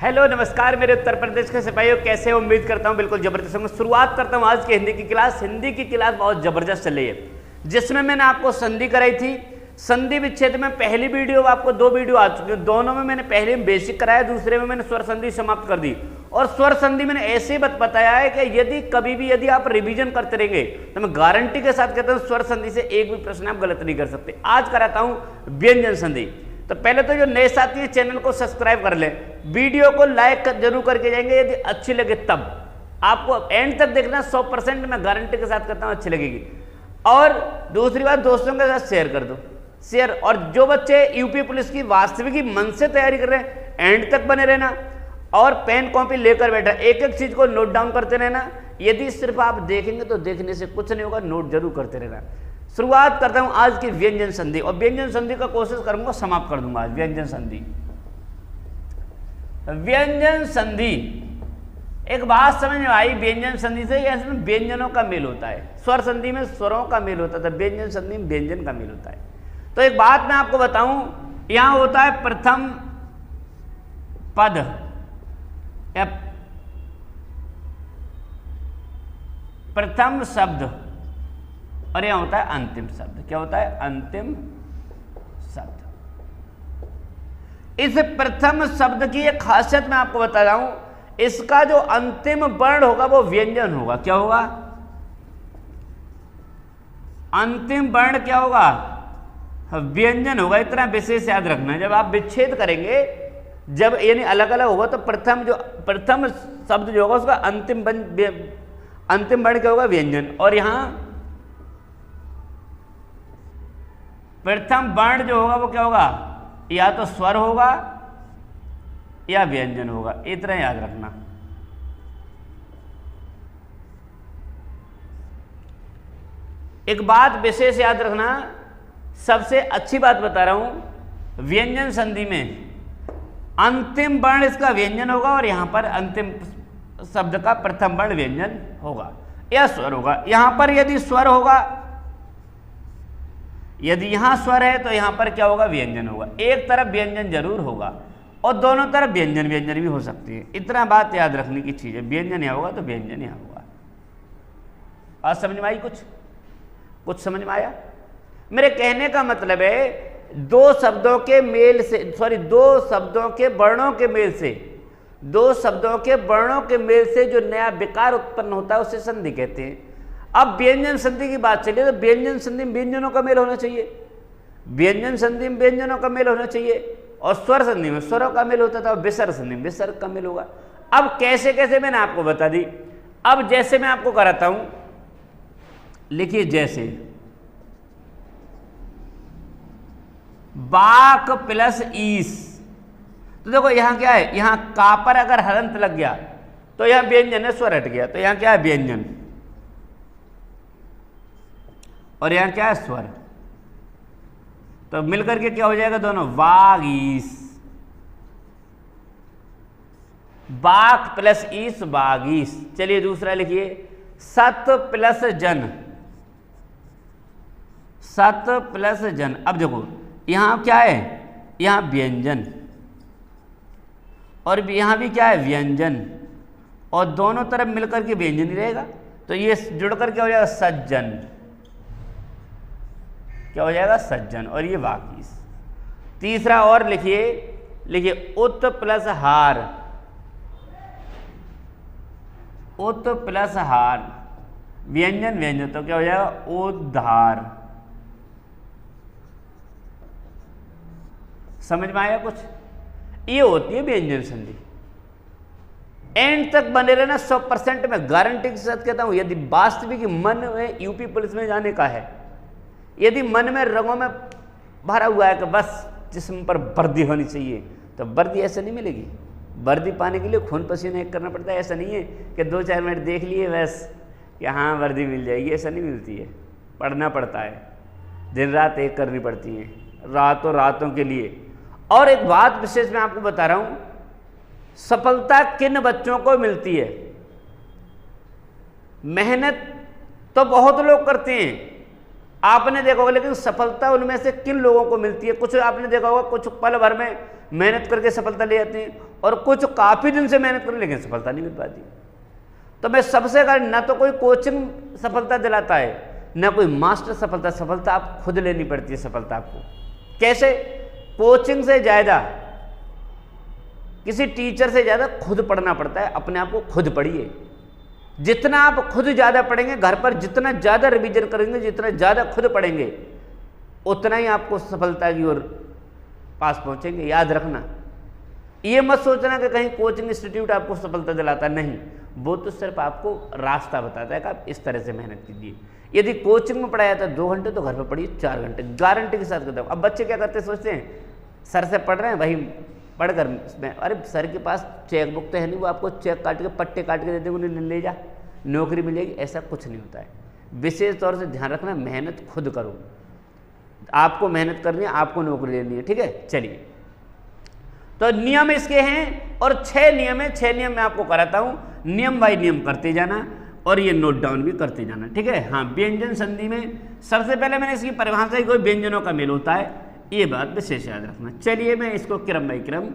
Hello नमस्कार मेरे उत्तर प्रदेश के सिपाहियों, कैसे हो? उम्मीद करता हूँ बिल्कुल जबरदस्त होंगे। शुरुआत करता हूँ आज की हिंदी की क्लास। हिंदी की क्लास बहुत जबरदस्त चल रही है, जिसमें मैंने आपको संधि कराई थी। संधि विच्छेद में पहली वीडियो, आपको 2 वीडियो आ चुकी है। दोनों में मैंने पहले में बेसिक कराया, दूसरे में मैंने स्वर संधि समाप्त कर दी। और स्वर संधि मैंने ऐसे बताया है कि यदि कभी भी यदि आप रिवीजन करते रहेंगे तो मैं गारंटी के साथ कहता हूँ स्वर संधि से एक भी प्रश्न आप गलत नहीं कर सकते। आज कराता हूँ व्यंजन संधि। तो पहले तो जो नए साथी हैं चैनल को सब्सक्राइब कर लें, वीडियो को लाइक जरूर करके जाएंगे। यदि अच्छी लगे तब आपको एंड तक देखना, 100% मैं गारंटी के साथ कहता हूँ अच्छी लगेगी। और दूसरी बात, दोस्तों के साथ शेयर कर दो, शेयर। और जो बच्चे यूपी पुलिस की वास्तविक मन से तैयारी कर रहे हैं, एंड तक बने रहना और पेन कॉपी लेकर बैठा, एक एक चीज को नोट डाउन करते रहना। यदि सिर्फ आप देखेंगे तो देखने से कुछ नहीं होगा, नोट जरूर करते रहना। शुरुआत करता हूं आज की व्यंजन संधि, और व्यंजन संधि का कोशिश करूंगा समाप्त कर दूंगा आज। व्यंजन संधि, व्यंजन संधि एक बात समझ में आई व्यंजन संधि से, इसमें व्यंजनों का मेल होता है। स्वर संधि में स्वरों का मेल होता था, व्यंजन संधि में व्यंजन का मेल होता है। तो एक बात मैं आपको बताऊं, यहां होता है प्रथम पद या प्रथम शब्द, और यहां होता है अंतिम शब्द। क्या होता है? अंतिम शब्द। इस प्रथम शब्द की एक खासियत मैं आपको बता रहा हूं, इसका जो अंतिम वर्ण होगा वो व्यंजन होगा। क्या होगा? अंतिम वर्ण क्या होगा? व्यंजन होगा। इतना विशेष याद रखना, जब आप विच्छेद करेंगे, जब यानी अलग अलग होगा, तो प्रथम शब्द जो होगा उसका अंतिम वर्ण क्या होगा? व्यंजन। और यहां प्रथम वर्ण जो होगा वो क्या होगा? या तो स्वर होगा या व्यंजन होगा। इतना याद रखना। एक बात विशेष याद रखना, सबसे अच्छी बात बता रहा हूं, व्यंजन संधि में अंतिम वर्ण इसका व्यंजन होगा, और यहां पर अंतिम शब्द का प्रथम वर्ण व्यंजन होगा या स्वर होगा। यहां पर यदि स्वर होगा, यदि यहां स्वर है तो यहां पर क्या होगा? व्यंजन होगा। एक तरफ व्यंजन जरूर होगा और दोनों तरफ व्यंजन भी हो सकती है। इतना बात याद रखने की चीज है, व्यंजन यहां होगा तो व्यंजन यहां होगा। आज समझ में आई? कुछ समझ में आया? मेरे कहने का मतलब है, दो शब्दों के वर्णों के मेल से जो नया विकार उत्पन्न होता है उसे संधि कहते हैं। अब व्यंजन संधि की बात चलिए, तो व्यंजन संधि में व्यंजनों का मेल होना चाहिए, व्यंजन संधि में व्यंजनों का मेल होना चाहिए, और स्वर संधि में स्वरों का मेल होता था, और विसर्ग संधि में विसर्ग का मेल होगा। अब कैसे कैसे मैंने आपको बता दी। अब जैसे मैं आपको कराता हूं, लिखिए, जैसे बाक प्लस ईस, तो देखो यहां क्या है? यहां का पर अगर हलंत लग गया तो यहां व्यंजन है, स्वर हट गया, तो यहां क्या है? व्यंजन। और यहां क्या है? स्वर। तो मिलकर के क्या हो जाएगा? दोनों वागीस। बाक प्लस ईस, बागीस। चलिए दूसरा लिखिए, सत प्लस जन, सत प्लस जन। अब देखो यहां क्या है? यहां व्यंजन, और यहां भी क्या है? व्यंजन, और दोनों तरफ मिलकर के व्यंजन ही रहेगा, तो ये जुड़कर क्या हो जाएगा? सज्जन। क्या हो जाएगा? सज्जन। और ये वाकीस। तीसरा और लिखिए, उत प्लस हार, उत प्लस हार, व्यंजन, तो क्या हो जाएगा? उद्धार। समझ में आया कुछ? ये होती है व्यंजन संधि। एंड तक बने रहना, 100% मैं गारंटी के साथ कहता हूं। यदि वास्तविक मन में यूपी पुलिस में जाने का है, यदि मन में रंगों में भरा हुआ है कि बस जिस्म पर वर्दी होनी चाहिए, तो वर्दी ऐसे नहीं मिलेगी। वर्दी पाने के लिए खून पसीना एक करना पड़ता है। ऐसा नहीं है कि 2-4 मिनट देख लिए बस कि हाँ वर्दी मिल जाएगी, ऐसा नहीं मिलती है। पढ़ना पड़ता है, दिन रात एक करनी पड़ती है, रातों के लिए। और एक बात विशेष मैं आपको बता रहा हूं, सफलता किन बच्चों को मिलती है? मेहनत तो बहुत लोग करते हैं, आपने देखा होगा, लेकिन सफलता उनमें से किन लोगों को मिलती है? कुछ आपने देखा होगा, कुछ पल भर में मेहनत करके सफलता ले जाती है और कुछ काफी दिन से मेहनत कर लेकिन सफलता नहीं मिल पाती। तो मैं सबसे कह, ना तो कोई कोचिंग सफलता दिलाता है, ना कोई मास्टर सफलता। सफलता आप खुद लेनी पड़ती है। सफलता आपको कैसे? कोचिंग से ज्यादा, किसी टीचर से ज्यादा खुद पढ़ना पड़ता है। अपने आप को खुद पढ़िए। जितना आप खुद ज्यादा पढ़ेंगे, घर पर जितना ज्यादा रिवीजन करेंगे, जितना ज्यादा खुद पढ़ेंगे, उतना ही आपको सफलता की ओर पास पहुंचेंगे। याद रखना, ये मत सोचना कि कहीं कोचिंग इंस्टीट्यूट आपको सफलता दिलाता, नहीं। वो तो सिर्फ आपको रास्ता बताता है कि आप इस तरह से मेहनत कीजिए। यदि कोचिंग में पढ़ाया था 2 घंटे, तो घर पर पढ़िए 4 घंटे, गारंटी के साथ करता हूँ। अब बच्चे क्या करते हैं, सोचते हैं सर से पढ़ रहे हैं, वही पढ़कर इसमें, अरे सर के पास चेक बुक तो है नहीं, वो आपको चेक काट के, पट्टे काट के दे देंगे, उन्हें ले जा, नौकरी मिलेगी। ऐसा कुछ नहीं होता है। विशेष तौर से ध्यान रखना, मेहनत खुद करो। आपको मेहनत करनी है, आपको नौकरी लेनी है, ठीक है। चलिए, तो नियम इसके हैं और 6 नियम है। 6 नियम मैं आपको कराता हूं, नियम बाय नियम करते जाना और ये नोट डाउन भी करते जाना, ठीक है। हाँ, व्यंजन संधि में सबसे पहले मैंने इसकी परिभाषा, कोई व्यंजनों का मेल होता है, ये बात विशेष याद रखना। चलिए, मैं इसको क्रम बाई क्रम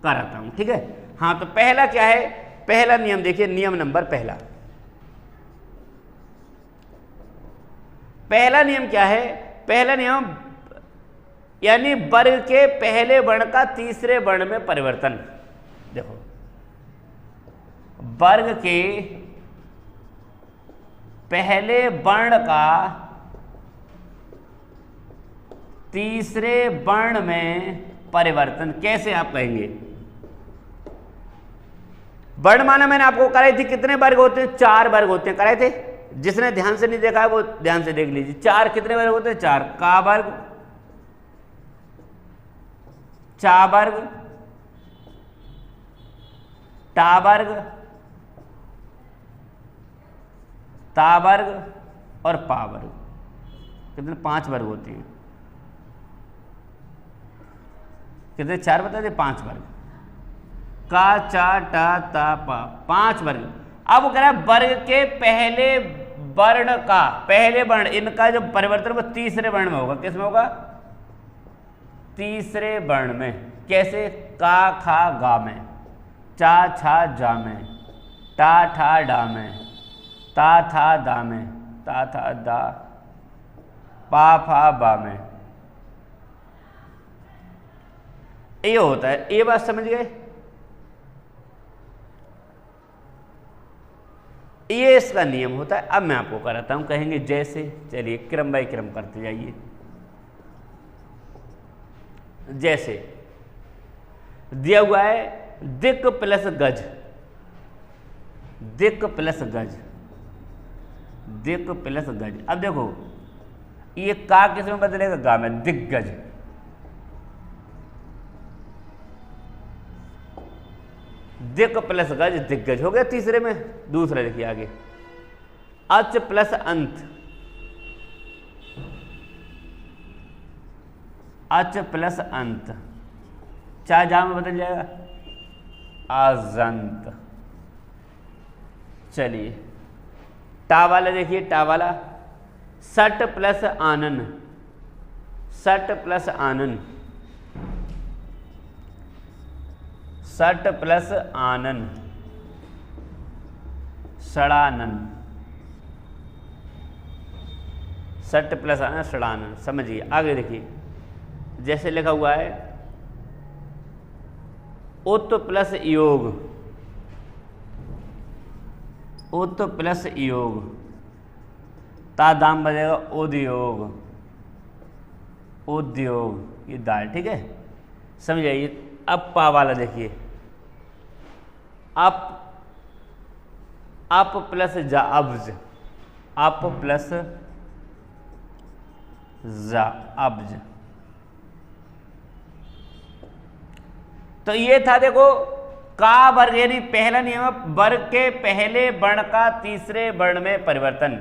कराता हूं, ठीक है। हाँ, तो पहला क्या है? पहला नियम देखिए, नियम नंबर पहला नियम क्या है? पहला नियम यानी वर्ग के पहले वर्ण का तीसरे वर्ण में परिवर्तन। देखो, वर्ग के पहले वर्ण का तीसरे वर्ण में परिवर्तन कैसे आप कहेंगे? वर्णमाला मैंने आपको कराई थी, कितने वर्ग होते हैं? 4 वर्ग होते हैं, कराए थे। जिसने ध्यान से नहीं देखा है वो ध्यान से देख लीजिए। 4 कितने वर्ग होते हैं? 4 का वर्ग, चा वर्ग, टा वर्ग, ता वर्ग और पा वर्ग। कितने? 5 वर्ग होते हैं। कितने? 4 बता दे, 5 वर्ग। का, चा, टा, ता, पा, 5 वर्ग। अब वो कह रहा है वर्ग के पहले वर्ण का, पहले वर्ण, इनका जो परिवर्तन वो तीसरे वर्ण में होगा। किस में होगा? तीसरे वर्ण में। कैसे? का, खा, गा में, चा, छा, जा में, टा, ठा, डा में, ता, था, दा में, ता, था, दा, पा, फा, बा में। ये होता है। ये बात समझ गए? ये इसका नियम होता है। अब मैं आपको कराता हूं, कहेंगे जैसे। चलिए, क्रम बाई क्रम करते जाइए। जैसे दिया हुआ है दिक प्लस गज, दिक प्लस गज, दिक प्लस गज। अब देखो, ये का किस में बदलेगा? गा में, दिग्गज। दिक प्लस गज, दिग्गज हो गया तीसरे में। दूसरा देखिए आगे, अच प्लस अंत, अच प्लस अंत, चा जा में बदल जाएगा, आजंत। चलिए, टा वाला देखिए, टा वाला सट प्लस आनन, सट प्लस आनन, सट प्लस आनन, सड़ानन, सट प्लस आनन, सड़ानन। समझिए, आगे देखिए, जैसे लिखा हुआ है उत प्लस योग, उत प्लस योग, ता दाम बजेगा उद्योग, उद्योग, ये दाल, ठीक है। समझ आइए। अब पा वाला देखिए, अप, अप प्लस जा, अब्ज, अप प्लस जा, अब्ज। तो ये था, देखो, का वर्ग, यानी पहला नियम, वर्ग के पहले वर्ण का तीसरे वर्ण में परिवर्तन।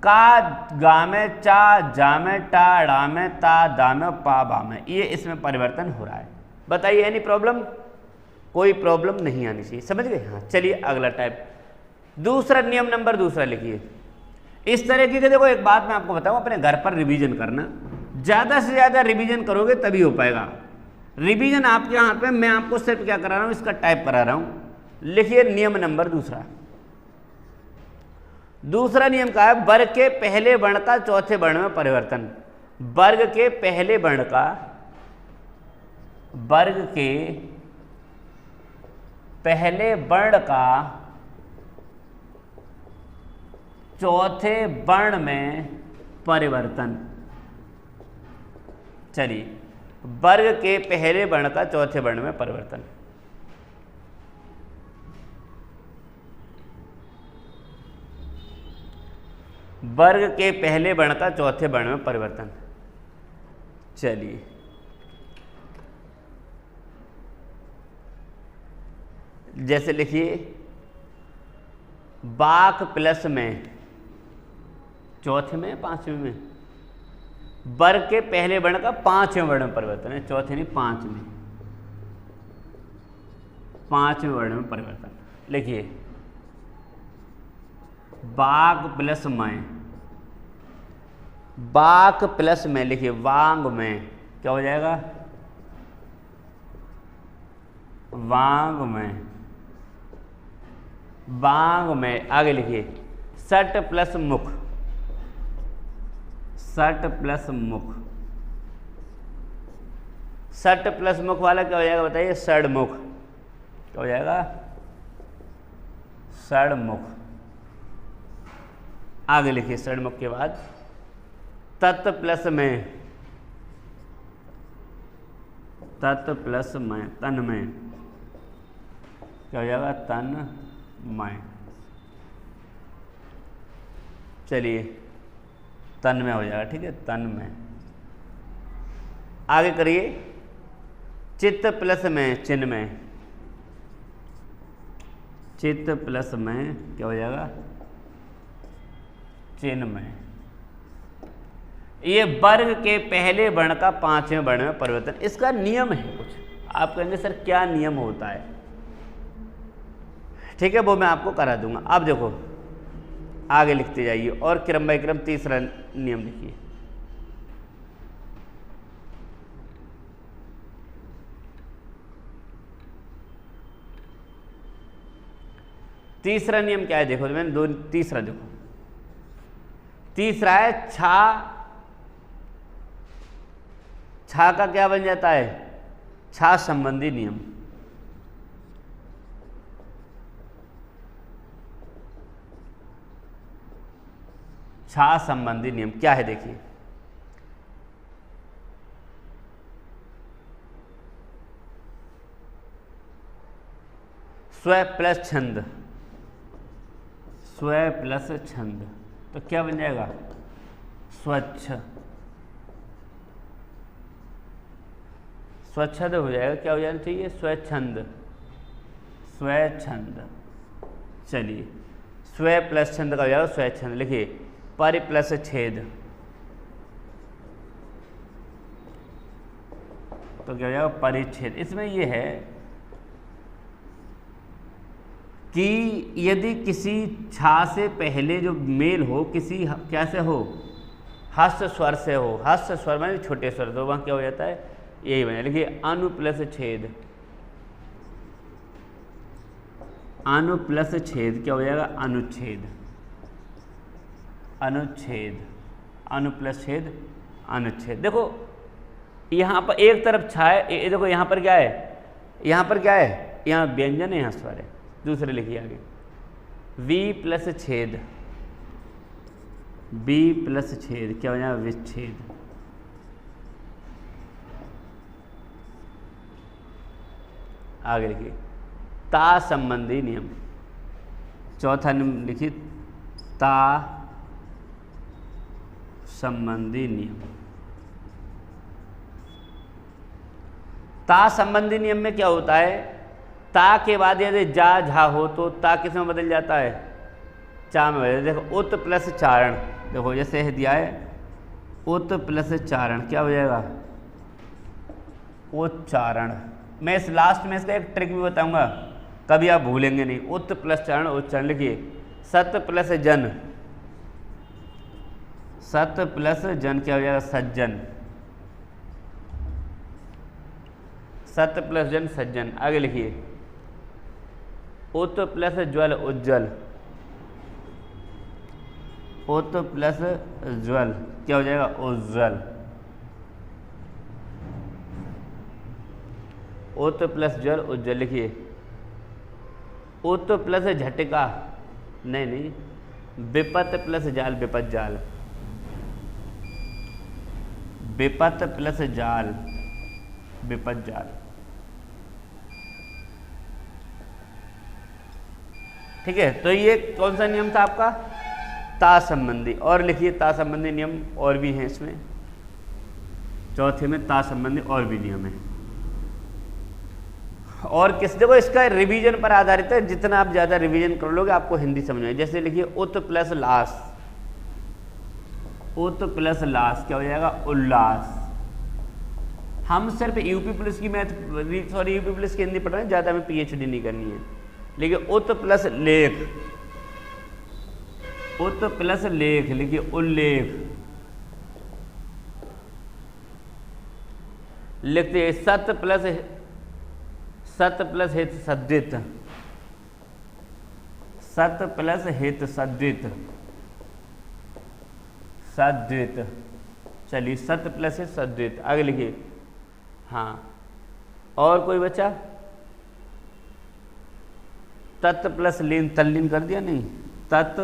का गा में, चा जा में, टा डा में, ता दा में, पा बा में, ये इसमें परिवर्तन हो रहा है। बताइए, एनी प्रॉब्लम? कोई प्रॉब्लम नहीं आनी चाहिए। समझ गए? हाँ, चलिए अगला टाइप, दूसरा नियम नंबर दूसरा लिखिए। इस तरीके के, देखो एक बात मैं आपको बताऊं, अपने घर पर रिवीजन करना, ज़्यादा से ज़्यादा रिवीजन करोगे तभी हो पाएगा। रिवीजन आपके हाथ में, मैं आपको सिर्फ क्या करा रहा हूं, इसका टाइप करा रहा हूं। लिखिए नियम नंबर दूसरा नियम क्या है, वर्ग के पहले वर्ण का चौथे वर्ण में परिवर्तन। वर्ग के पहले वर्ण का चौथे वर्ण में परिवर्तन। चलिए, वर्ग के पहले वर्ण का चौथे वर्ण में परिवर्तन। वर्ग के पहले वर्ण का चौथे वर्ण में परिवर्तन। चलिए, जैसे लिखिए, बाक प्लस में चौथे में, पांचवें में, वर्ग के पहले वर्ण का पांचवें वर्ण में परिवर्तन है, चौथे नहीं पांचवें वर्ण में परिवर्तन। लिखिए, बाग प्लस में, लिखिए वांग में, क्या हो जाएगा, वांग में। आगे लिखिए, सट प्लस मुख, सट प्लस मुख वाला क्या हो जाएगा बताइए, षडमुख। क्या हो जाएगा, षडमुख। आगे लिखिए, षडमुख के बाद तत् प्लस में, तन में, क्या हो जाएगा, तन्मय। चलिए, तन में हो जाएगा, ठीक है, तन में। आगे करिए, चित्त प्लस में चिन्मय, चित्त प्लस में क्या हो जाएगा, चिन्मय। ये वर्ग के पहले वर्ण का पांचवें वर्ण में परिवर्तन। इसका नियम है कुछ, आप कहेंगे सर क्या नियम होता है, ठीक है, वो मैं आपको करा दूंगा। अब देखो, आगे लिखते जाइए और क्रम बाय क्रम तीसरा नियम लिखिए। तीसरा नियम क्या है, देखो मैंने तीसरा देखो, तीसरा है छा का क्या बन जाता है, छा संबंधी नियम। छा संबंधी नियम क्या है, देखिए, स्व प्लस छंद, स्व प्लस छंद, तो क्या बन जाएगा, स्वच्छ, स्वच्छंद हो जाएगा। क्या हो जाना चाहिए, स्वच्छंद, स्वच्छंद। चलिए, स्व प्लस छंद का हो जाएगा स्वच्छंद। लिखिए, परि प्लस छेद, तो क्या हो जाएगा, परिच्छेद। इसमें यह है कि यदि किसी छा से पहले जो मेल हो, किसी कैसे हो, हस्त स्वर से हो, हस्त स्वर में छोटे स्वर, तो वहाँ क्या हो जाता है, यही बने। लिखिए, अनु प्लस छेद, अनु प्लस छेद क्या हो जाएगा, अनुच्छेद, अनुच्छेद, अनु प्लस छेद, अनुच्छेद। देखो यहाँ पर एक तरफ छा है, देखो यहाँ पर क्या है, यहाँ पर क्या है, यहाँ व्यंजन है, यहाँ स्वर है। दूसरे लिखिए आगे, वी प्लस छेद, बी प्लस छेद क्या हो जाएगा, विच्छेद। आगे लिखिए, ता संबंधी नियम। चौथा नियम लिखिए, ता संबंधी नियम। ता संबंधी नियम में क्या होता है, ता के बाद यदि जा झा हो तो ता किस में बदल जाता है, चा में बदल। देखो, उत प्लस चारण, देखो जैसे दिया है, उत प्लस चारण क्या हो जाएगा, उच्चारण। मैं इस लास्ट में इसका एक ट्रिक भी बताऊंगा, कभी आप भूलेंगे नहीं। उत प्लस चारण, उच्चारण। लिखिए, सत प्लस जन, सत प्लस जन क्या हो जाएगा? सज्जन। सत प्लस जन सज्जन। आगे लिखिए, उत प्लस ज्वल उज्ज्वल। उत प्लस ज्वल क्या हो जाएगा? उज्ज्वल। उत प्लस ज्वल उज्ज्वल लिखिए। उत प्लस झटका, नहीं, विपत प्लस जाल विपत जाल। विपत प्लस जाल विपत जाल। ठीक है, तो ये कौन सा नियम था आपका? ता संबंधी। और लिखिए ता संबंधी नियम और भी हैं इसमें, चौथे में ता संबंधी और भी नियम है। और किस, देखो इसका रिवीजन पर आधारित है, जितना आप ज्यादा रिवीजन कर लोगे आपको हिंदी समझ में। जैसे लिखिए उत प्लस लास, उत प्लस लास क्या हो जाएगा? उल्लास। हम सिर्फ यूपी पुलिस की यूपी पुलिस की हिंदी पढ़ रहे हैं, ज्यादा हमें पीएचडी नहीं करनी है। लिखिए उत प्लस लेख, उत प्लस लेख लिखिए उल्लेख। लिखते हैं सत प्लस हित सद्वित, सत प्लस हित सद्वित, सद्वित। चलिए सत प्लस हित सद्वित। आगे लिखिए। हाँ, और कोई बचा? तत् प्लस लीन, तल्लीन कर दिया? नहीं, तत्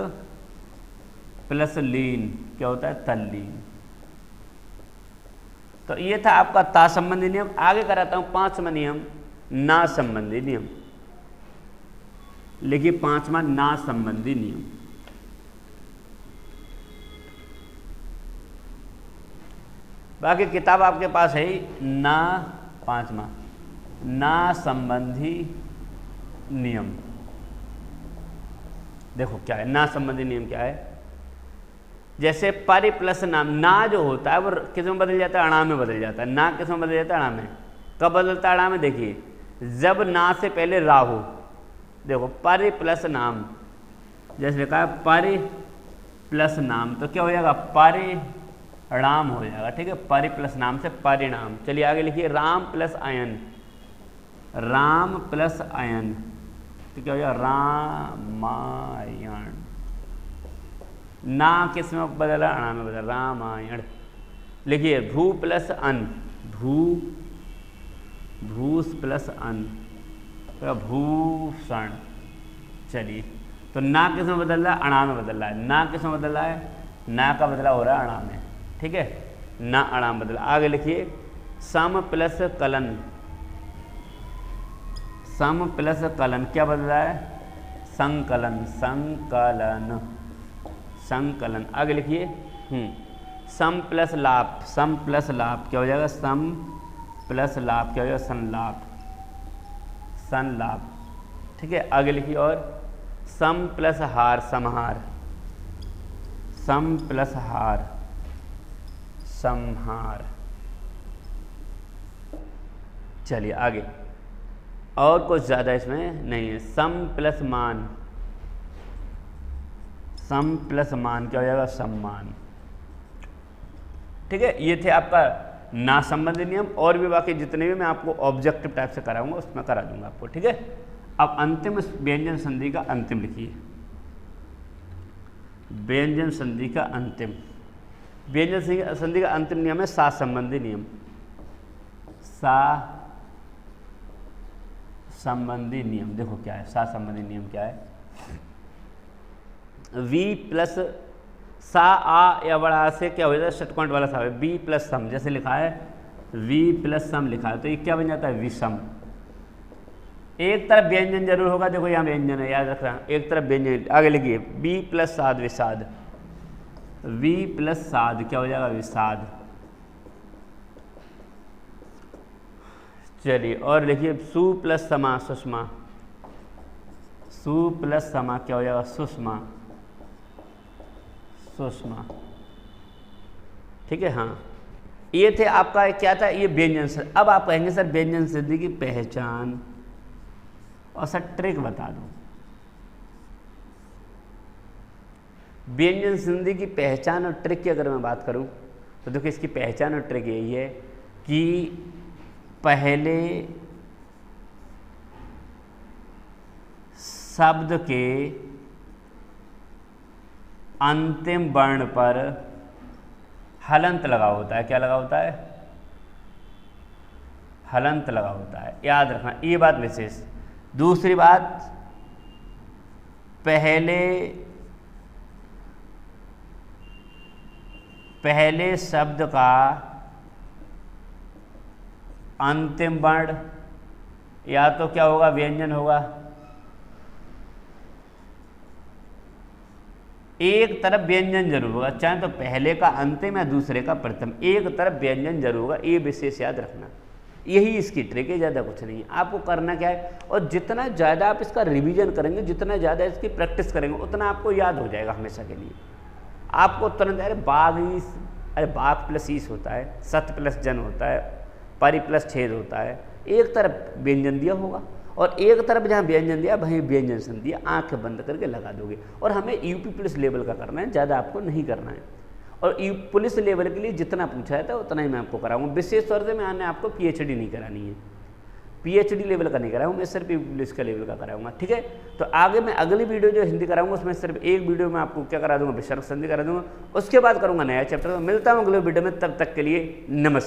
प्लस लीन क्या होता है? तल्लीन। तो ये था आपका ता संबंधी नियम। आगे कराता हूं पांचवा नियम, ना संबंधी नियम। लिखिए पांचवा ना संबंधी नियम। बाकी किताब आपके पास है ही। ना, पांचवा ना संबंधी नियम। देखो क्या है ना संबंधी नियम, क्या है? जैसे परि प्लस नाम, ना जो होता है वो किस में बदल जाता है? अणा में बदल जाता है। ना किस में बदल जाता है? अणा में। कब बदलता है अणा में? देखिए जब ना से पहले रा हो। देखो परि प्लस नाम, जैसे लिखा है परि प्लस नाम, तो क्या हो जाएगा? परिणाम हो जाएगा। ठीक है, परि प्लस नाम से परिणाम। चलिए आगे लिखिए राम प्लस अयन, राम प्लस अयन तो क्या हो जाएगा? रामायण। ना किस में बदला? अणा में बदला, रामायण। लिखिए भू प्लस अन, भूस प्लस अन तो भूषण। चलिए, तो ना किस में बदल रहा है? अणा में बदल रहा है। ना किस में बदल रहा है? ना का बदला हो रहा है अणा में। ठीक है, ना अणा में बदला। आगे लिखिए सम प्लस कलन, सम प्लस कलन क्या बदल रहा है? संकलन, संकलन, संकलन। आगे लिखिए सम प्लस लाभ, सम प्लस लाभ क्या हो जाएगा? सम प्लस लाभ क्या हो जाएगा? संलाभ, संलाभ। ठीक है, आगे लिखिए और सम प्लस हार, समहार, सम प्लस हार, संहार। चलिए आगे, और कुछ ज्यादा इसमें नहीं है। सम प्लस मान, सम प्लस मान क्या हो जाएगा? सम्मान। ठीक है, ये थे आपका ना संबंधी नियम। और भी बाकी जितने भी मैं आपको ऑब्जेक्टिव टाइप से कराऊंगा उसमें करा दूंगा आपको। ठीक है, अब अंतिम व्यंजन संधि का अंतिम लिखिए। व्यंजन संधि का अंतिम, व्यंजन संधि का अंतिम नियम है सा संबंधी नियम। सा संबंधी नियम देखो क्या है? सा संबंधी नियम क्या है? वी प्लस सा आ या बड़ा से क्या हो जाता है? षटकोण वाला सा है। बी प्लस सम, जैसे लिखा है वी प्लस सम लिखा है तो ये क्या बन जाता है? विषम। एक तरफ व्यंजन जरूर होगा, देखो यहाँ व्यंजन है, याद रखना, एक तरफ व्यंजन। आगे लिखिए बी प्लस साध विषाद, वी प्लस साध क्या हो जाएगा? विषाद। चलिए और लिखिए सु प्लस समा सुषमा, सु प्लस समा क्या हो जाएगा? सुषमा, सुषमा। ठीक है, हाँ ये थे आपका क्या था? ये व्यंजन संधि। अब आप कहेंगे सर व्यंजन संधि की पहचान और सर ट्रिक बता दो। व्यंजन संधि की पहचान और ट्रिक की अगर मैं बात करूं तो देखो इसकी पहचान और ट्रिक यही है कि पहले शब्द के अंतिम वर्ण पर हलंत लगा होता है। क्या लगा होता है? हलंत लगा होता है, याद रखना ये बात विशेष। दूसरी बात, पहले शब्द का अंतिम वर्ण या तो क्या होगा? व्यंजन होगा। एक तरफ व्यंजन जरूर होगा, चाहे तो पहले का अंतिम या दूसरे का प्रथम, एक तरफ व्यंजन जरूर होगा। ये विशेष याद रखना, यही इसकी ट्रिक है, ज़्यादा कुछ नहीं है। आपको करना क्या है, और जितना ज़्यादा आप इसका रिवीजन करेंगे, जितना ज़्यादा इसकी प्रैक्टिस करेंगे, उतना आपको याद हो जाएगा हमेशा के लिए। आपको तुरंत अरे बाघ प्लस ईस होता है, सत प्लस जन होता है, परि प्लस छेद होता है। एक तरफ व्यंजन दिया होगा और एक तरफ जहाँ व्यंजन दिया वहीं व्यंजन संधि आंखें बंद करके लगा दोगे। और हमें यूपी पुलिस लेवल का करना है, ज़्यादा आपको नहीं करना है। और पुलिस लेवल के लिए जितना पूछा है था उतना ही मैं आपको कराऊंगा। विशेष तौर से मैंने आपको पीएचडी नहीं करानी है, पीएचडी लेवल का नहीं कराऊंगा, मैं सिर्फ यूपी पुलिस का लेवल का कराऊंगा। ठीक है, तो आगे मैं अगली वीडियो जो हिंदी कराऊंगा उसमें सिर्फ एक वीडियो में आपको क्या करा दूंगा? विसर्ग संधि करा दूंगा। उसके बाद करूंगा नया चैप्टर। तो मिलता हूँ अगले वीडियो में, तब तक के लिए नमस्कार।